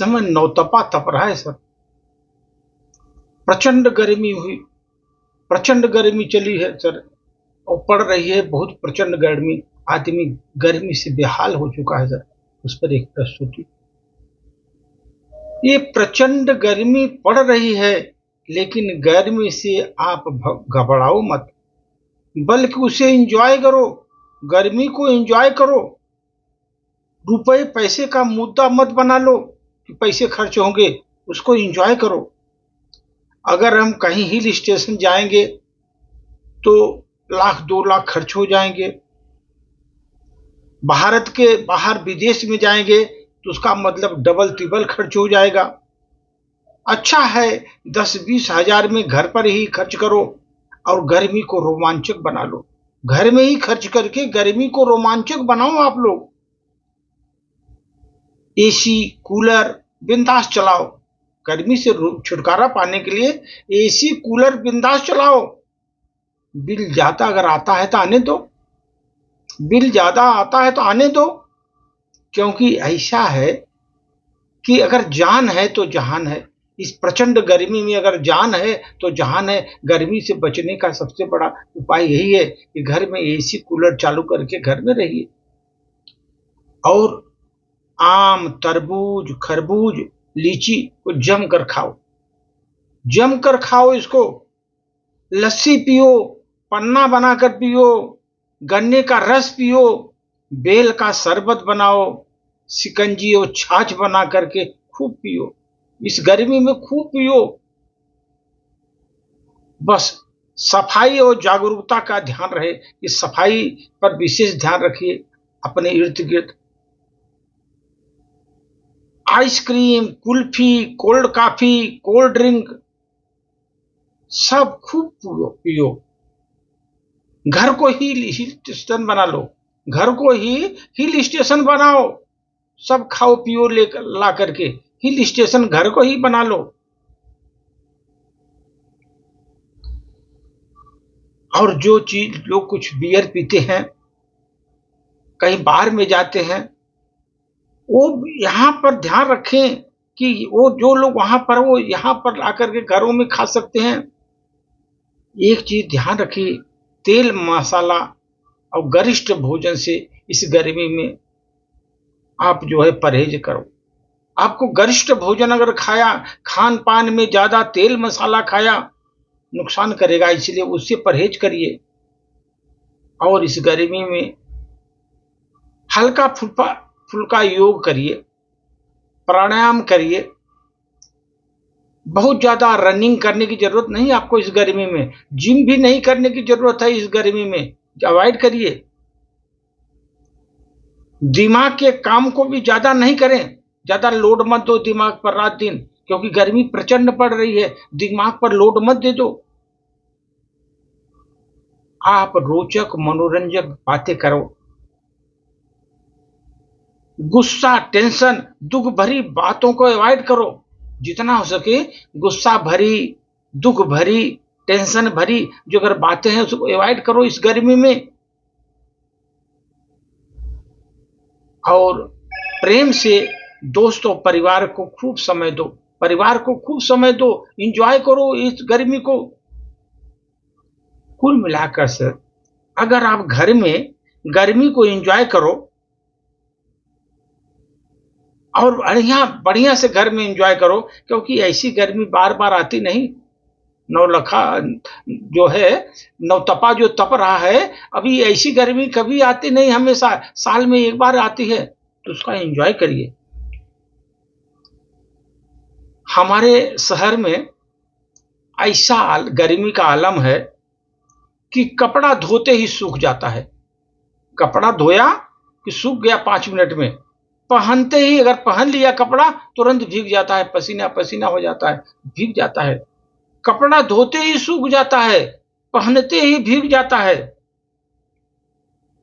समय नौतपा तप रहा है सर। प्रचंड गर्मी हुई, प्रचंड गर्मी चली है सर, और पड़ रही है बहुत प्रचंड गर्मी। आदमी गर्मी से बेहाल हो चुका है सर। उस पर एक प्रस्तुति। ये प्रचंड गर्मी पड़ रही है, लेकिन गर्मी से आप घबराओ मत, बल्कि उसे एंजॉय करो। गर्मी को एंजॉय करो। रुपए पैसे का मुद्दा मत बना लो कि पैसे खर्च होंगे, उसको एंजॉय करो। अगर हम कहीं हिल स्टेशन जाएंगे तो लाख 2 लाख खर्च हो जाएंगे। भारत के बाहर विदेश में जाएंगे तो उसका मतलब डबल ट्रिपल खर्च हो जाएगा। अच्छा है 10-20 हजार में घर पर ही खर्च करो और गर्मी को रोमांचक बना लो। घर में ही खर्च करके गर्मी को रोमांचक बनाओ। आप लोग एसी कूलर बिंदास चलाओ। गर्मी से छुटकारा पाने के लिए एसी कूलर बिंदास चलाओ। बिल ज्यादा अगर आता है तो आने दो, बिल ज्यादा आता है तो आने दो, क्योंकि ऐसा है कि अगर जान है तो जहान है। इस प्रचंड गर्मी में अगर जान है तो जहान है। गर्मी से बचने का सबसे बड़ा उपाय यही है कि घर में एसी कूलर चालू करके घर में रहिए। और आम, तरबूज, खरबूज, लीची को जम कर खाओ, जम कर खाओ। इसको लस्सी पियो, पन्ना बनाकर पियो, गन्ने का रस पियो, बेल का शरबत बनाओ, शिकंजी और छाछ बना करके खूब पियो। इस गर्मी में खूब पियो। बस सफाई और जागरूकता का ध्यान रहे। इस सफाई पर विशेष ध्यान रखिए अपने इर्द गिर्द। Ice cream, kulfi, cold coffee, cold drink सब खूब पियो। घर को ही हिल स्टेशन बना लो, घर को ही हिल स्टेशन बनाओ। सब खाओ पियो लेकर ला करके हिल स्टेशन घर को ही बना लो। और जो चीज लोग कुछ बियर पीते हैं, कहीं बाहर में जाते हैं, वो यहाँ पर ध्यान रखें कि वो जो लोग वहां पर वो यहाँ पर ला करके घरों में खा सकते हैं। एक चीज ध्यान रखिए, तेल मसाला और गरिष्ठ भोजन से इस गर्मी में आप जो है परहेज करो। आपको गरिष्ठ भोजन अगर खाया, खान पान में ज्यादा तेल मसाला खाया, नुकसान करेगा, इसलिए उससे परहेज करिए। और इस गर्मी में हल्का फुल्का योग करिए, प्राणायाम करिए। बहुत ज्यादा रनिंग करने की जरूरत नहीं आपको इस गर्मी में। जिम भी नहीं करने की जरूरत है इस गर्मी में, अवॉइड करिए। दिमाग के काम को भी ज्यादा नहीं करें, ज्यादा लोड मत दो दिमाग पर रात दिन, क्योंकि गर्मी प्रचंड पड़ रही है। दिमाग पर लोड मत दे दो। आप रोचक मनोरंजक बातें करो। गुस्सा, टेंशन, दुख भरी बातों को अवॉइड करो। जितना हो सके गुस्सा भरी, दुख भरी, टेंशन भरी जो अगर बातें हैं उसको अवॉइड करो इस गर्मी में। और प्रेम से दोस्तों परिवार को खूब समय दो, परिवार को खूब समय दो, एंजॉय करो इस गर्मी को। कुल मिलाकर सर, अगर आप घर में गर्मी को एंजॉय करो और बढ़िया बढ़िया से घर में एंजॉय करो, क्योंकि ऐसी गर्मी बार बार आती नहीं। नौलखा जो है, नौतपा जो तप रहा है, अभी ऐसी गर्मी कभी आती नहीं, हमेशा साल में एक बार आती है, तो उसका एंजॉय करिए। हमारे शहर में ऐसा गर्मी का आलम है कि कपड़ा धोते ही सूख जाता है। कपड़ा धोया कि सूख गया 5 मिनट में, पहनते ही अगर पहन लिया कपड़ा तुरंत भीग जाता है, पसीना पसीना हो जाता है, भीग जाता है। कपड़ा धोते ही सूख जाता है, पहनते ही भीग जाता है।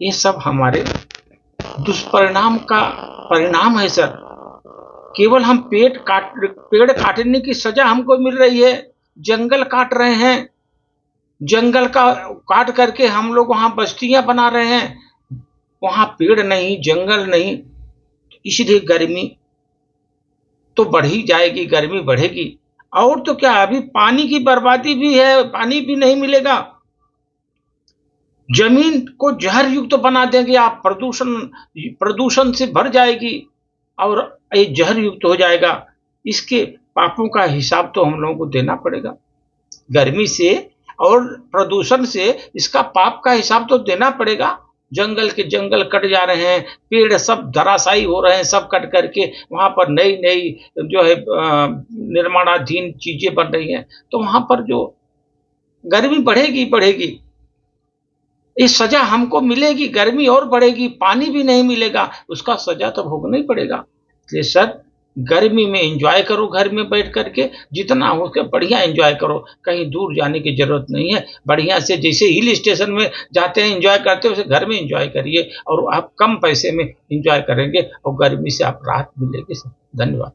ये सब हमारे दुष्परिणाम का परिणाम है सर। केवल हम पेड़ काटने की सजा हमको मिल रही है। जंगल काट रहे हैं, जंगल का काट करके हम लोग वहां बस्तियां बना रहे हैं, वहां पेड़ नहीं, जंगल नहीं, इसलिए गर्मी तो बढ़ ही जाएगी, गर्मी बढ़ेगी। और तो क्या, अभी पानी की बर्बादी भी है, पानी भी नहीं मिलेगा। जमीन को जहर युक्त बना देंगे आप, प्रदूषण से भर जाएगी और ये जहर युक्त हो जाएगा। इसके पापों का हिसाब तो हम लोगों को देना पड़ेगा। गर्मी से और प्रदूषण से इसका पाप का हिसाब तो देना पड़ेगा। जंगल के जंगल कट जा रहे हैं, पेड़ सब धराशायी हो रहे हैं, सब कट करके वहां पर नई नई जो है निर्माणाधीन चीजें बन रही हैं, तो वहां पर जो गर्मी बढ़ेगी बढ़ेगी। ये सजा हमको मिलेगी, गर्मी और बढ़ेगी, पानी भी नहीं मिलेगा, उसका सजा तो भोगना ही पड़ेगा। इसलिए सर, गर्मी में एंजॉय करो, घर में बैठ करके जितना हो सके बढ़िया एंजॉय करो, कहीं दूर जाने की जरूरत नहीं है। बढ़िया से जैसे हिल स्टेशन में जाते हैं एंजॉय करते हैं, वैसे घर में एंजॉय करिए और आप कम पैसे में एंजॉय करेंगे और गर्मी से आप राहत मिलेगी। धन्यवाद।